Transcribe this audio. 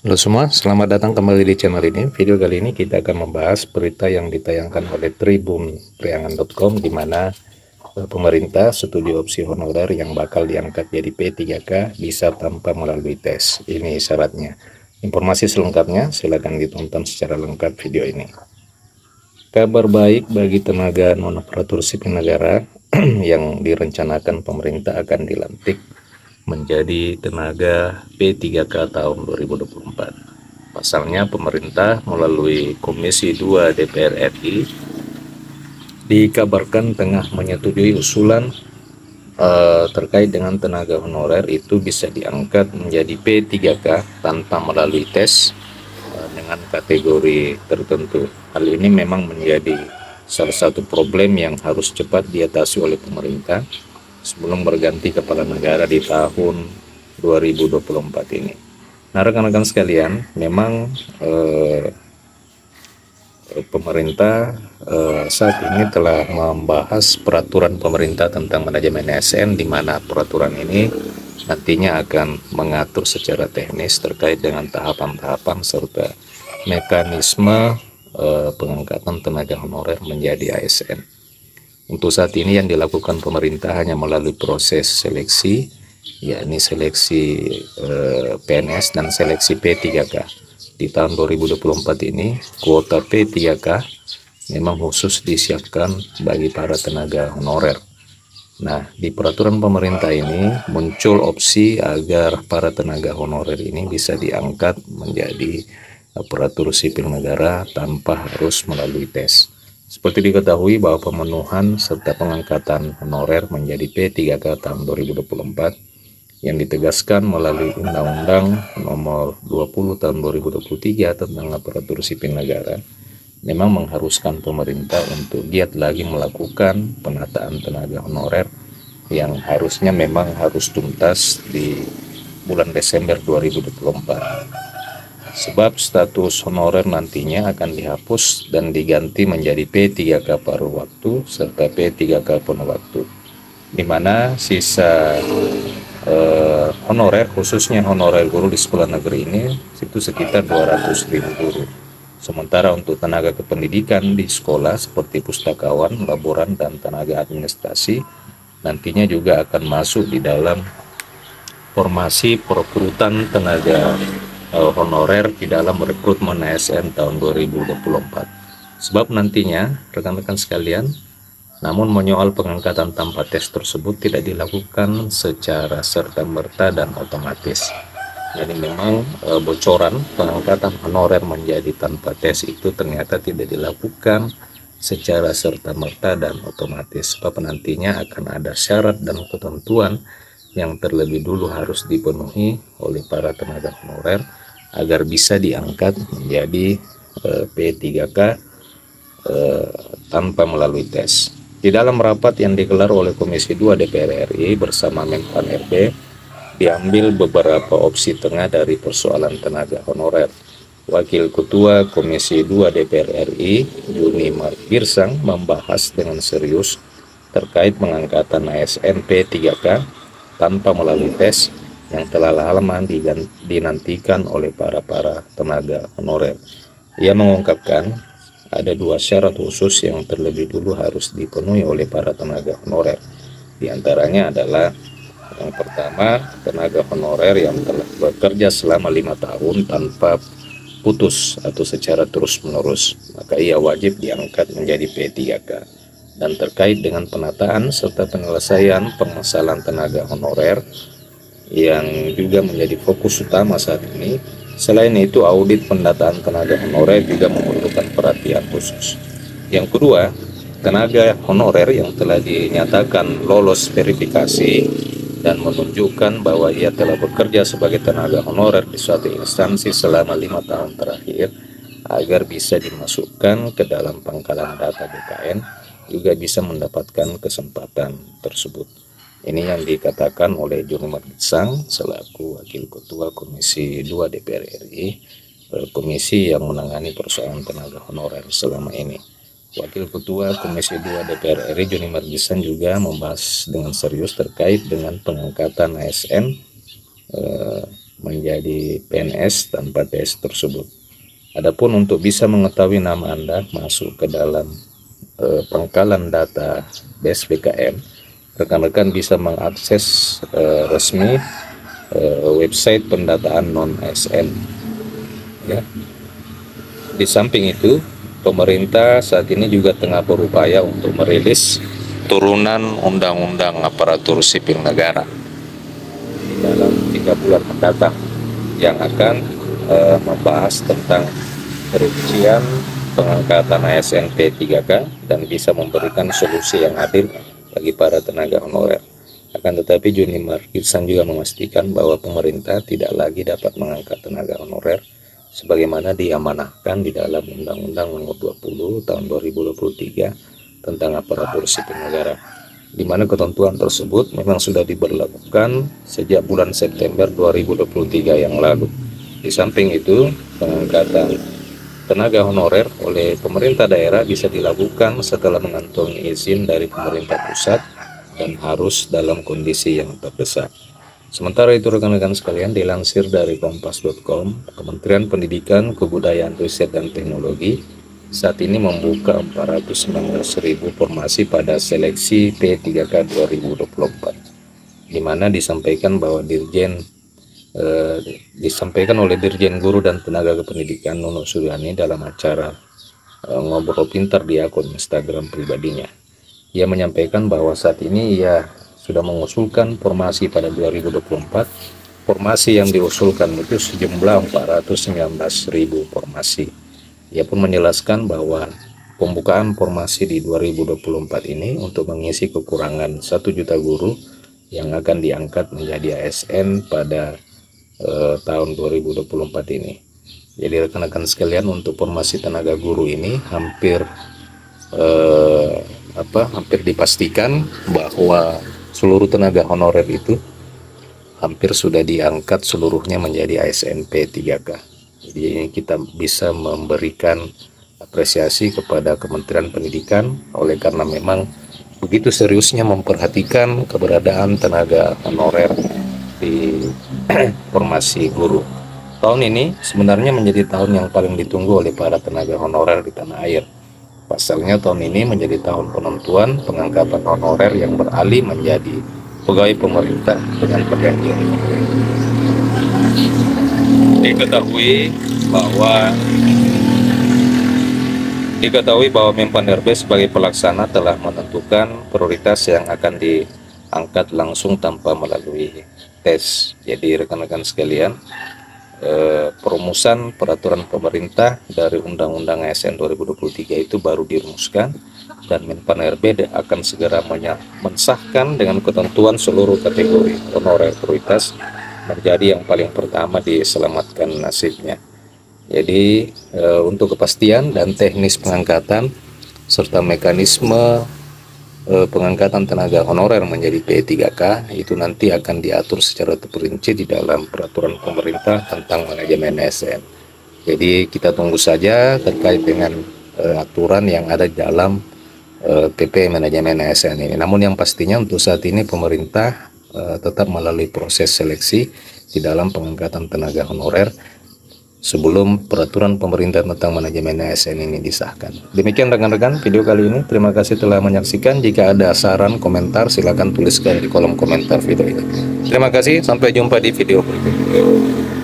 Halo semua, selamat datang kembali di channel ini. Video kali ini kita akan membahas berita yang ditayangkan oleh tribunpriangan.com di mana pemerintah setuju opsi honorer yang bakal diangkat jadi P3K bisa tanpa melalui tes. Ini syaratnya. Informasi selengkapnya silakan ditonton secara lengkap video ini. Kabar baik bagi tenaga non-aparatur sipil negara yang direncanakan pemerintah akan dilantik menjadi tenaga P3K tahun 2024. Pasalnya pemerintah melalui Komisi 2 DPR RI dikabarkan tengah menyetujui usulan terkait dengan tenaga honorer itu bisa diangkat menjadi P3K tanpa melalui tes dengan kategori tertentu. Hal ini memang menjadi salah satu problem yang harus cepat diatasi oleh pemerintah sebelum berganti kepala negara di tahun 2024 ini. Nah, rekan-rekan sekalian, memang pemerintah saat ini telah membahas peraturan pemerintah tentang manajemen ASN, di mana peraturan ini nantinya akan mengatur secara teknis terkait dengan tahapan-tahapan serta mekanisme pengangkatan tenaga honorer menjadi ASN. Untuk saat ini yang dilakukan pemerintah hanya melalui proses seleksi, yakni seleksi PNS dan seleksi P3K. Di tahun 2024 ini, kuota P3K memang khusus disiapkan bagi para tenaga honorer. Nah, di peraturan pemerintah ini muncul opsi agar para tenaga honorer ini bisa diangkat menjadi aparatur sipil negara tanpa harus melalui tes. Seperti diketahui bahwa pemenuhan serta pengangkatan honorer menjadi P3K tahun 2024 yang ditegaskan melalui Undang-Undang Nomor 20 Tahun 2023 tentang Aparatur Sipil Negara memang mengharuskan pemerintah untuk giat lagi melakukan penataan tenaga honorer yang harusnya memang harus tuntas di bulan Desember 2024. Sebab status honorer nantinya akan dihapus dan diganti menjadi P3K paruh waktu serta P3K penuh waktu, di mana sisa honorer, khususnya honorer guru di sekolah negeri ini itu sekitar 200.000 guru. Sementara untuk tenaga kependidikan di sekolah seperti pustakawan, laboran, dan tenaga administrasi nantinya juga akan masuk di dalam formasi perekrutan tenaga honorer di dalam rekrutmen ASN tahun 2024. Sebab nantinya rekan-rekan sekalian, namun menyoal pengangkatan tanpa tes tersebut tidak dilakukan secara serta-merta dan otomatis. Jadi memang bocoran pengangkatan honorer menjadi tanpa tes itu ternyata tidak dilakukan secara serta-merta dan otomatis. Sebab nantinya akan ada syarat dan ketentuan yang terlebih dulu harus dipenuhi oleh para tenaga honorer agar bisa diangkat menjadi P3K tanpa melalui tes. Di dalam rapat yang digelar oleh Komisi 2 DPR RI bersama Menpan RB, diambil beberapa opsi tengah dari persoalan tenaga honorer. Wakil Ketua Komisi 2 DPR RI, Juni Girsang, membahas dengan serius terkait pengangkatan ASN P3K tanpa melalui tes yang telah lama dinantikan oleh para tenaga honorer. Ia mengungkapkan ada dua syarat khusus yang terlebih dulu harus dipenuhi oleh para tenaga honorer. Di antaranya adalah yang pertama, tenaga honorer yang telah bekerja selama 5 tahun tanpa putus atau secara terus-menerus, maka ia wajib diangkat menjadi P3K. Dan terkait dengan penataan serta penyelesaian permasalahan tenaga honorer yang juga menjadi fokus utama saat ini. Selain itu, audit pendataan tenaga honorer juga memerlukan perhatian khusus. Yang kedua, tenaga honorer yang telah dinyatakan lolos verifikasi dan menunjukkan bahwa ia telah bekerja sebagai tenaga honorer di suatu instansi selama 5 tahun terakhir agar bisa dimasukkan ke dalam pangkalan data BKN juga bisa mendapatkan kesempatan tersebut. Ini yang dikatakan oleh Juni Girsang selaku Wakil Ketua Komisi 2 DPR RI, komisi yang menangani persoalan tenaga honorer selama ini. Wakil Ketua Komisi 2 DPR RI Juni Girsang juga membahas dengan serius terkait dengan pengangkatan ASN menjadi PNS tanpa tes tersebut. Adapun untuk bisa mengetahui nama Anda masuk ke dalam pangkalan data BSBKM, rekan-rekan bisa mengakses resmi website pendataan non-ASN. Ya. Di samping itu, pemerintah saat ini juga tengah berupaya untuk merilis turunan Undang-Undang Aparatur Sipil Negara di dalam 3 bulan mendatang yang akan membahas tentang perincian pengangkatan ASN P3K dan bisa memberikan solusi yang adil bagi para tenaga honorer. Akan tetapi Juni Markirsan juga memastikan bahwa pemerintah tidak lagi dapat mengangkat tenaga honorer sebagaimana diamanahkan di dalam Undang-Undang Nomor 20 Tahun 2023 tentang Aparatur Sipil Negara, di mana ketentuan tersebut memang sudah diberlakukan sejak bulan September 2023 yang lalu. Di samping itu, pengangkatan tenaga honorer oleh pemerintah daerah bisa dilakukan setelah mengantongi izin dari pemerintah pusat dan harus dalam kondisi yang terdesak. Sementara itu rekan-rekan sekalian, dilansir dari kompas.com, Kementerian Pendidikan, Kebudayaan, Riset, dan Teknologi saat ini membuka 419.000 formasi pada seleksi P3K 2024, di mana disampaikan oleh Dirjen Guru dan Tenaga Kependidikan Nunuk Suryani dalam acara Ngobrol Pintar di akun Instagram pribadinya. Ia menyampaikan bahwa saat ini ia sudah mengusulkan formasi pada 2024. Formasi yang diusulkan itu sejumlah 419.000 formasi. Ia pun menjelaskan bahwa pembukaan formasi di 2024 ini untuk mengisi kekurangan 1 juta guru yang akan diangkat menjadi ASN pada tahun 2024 ini. Jadi rekan-rekan sekalian, untuk formasi tenaga guru ini hampir dipastikan bahwa seluruh tenaga honorer itu hampir sudah diangkat seluruhnya menjadi ASN P3K. Jadi ini kita bisa memberikan apresiasi kepada Kementerian Pendidikan oleh karena memang begitu seriusnya memperhatikan keberadaan tenaga honorer di formasi guru. Tahun ini sebenarnya menjadi tahun yang paling ditunggu oleh para tenaga honorer di tanah air. Pasalnya tahun ini menjadi tahun penentuan pengangkatan honorer yang beralih menjadi pegawai pemerintah dengan pergantian pemerintah. Diketahui bahwa Menpan RB sebagai pelaksana telah menentukan prioritas yang akan diangkat langsung tanpa melalui tes. Jadi rekan-rekan sekalian, perumusan peraturan pemerintah dari Undang-Undang ASN 2023 itu baru dirumuskan dan Menpan RB akan segera mensahkan dengan ketentuan seluruh kategori honorer prioritas menjadi yang paling pertama diselamatkan nasibnya. Jadi untuk kepastian dan teknis pengangkatan serta mekanisme pengangkatan tenaga honorer menjadi P3K itu nanti akan diatur secara terperinci di dalam peraturan pemerintah tentang manajemen ASN. Jadi kita tunggu saja terkait dengan aturan yang ada di dalam PP manajemen ASN ini. Namun yang pastinya untuk saat ini pemerintah tetap melalui proses seleksi di dalam pengangkatan tenaga honorer sebelum peraturan pemerintah tentang manajemen ASN ini disahkan. Demikian rekan-rekan video kali ini. Terima kasih telah menyaksikan. Jika ada saran, komentar, silakan tuliskan di kolom komentar video ini. Terima kasih, sampai jumpa di video berikutnya.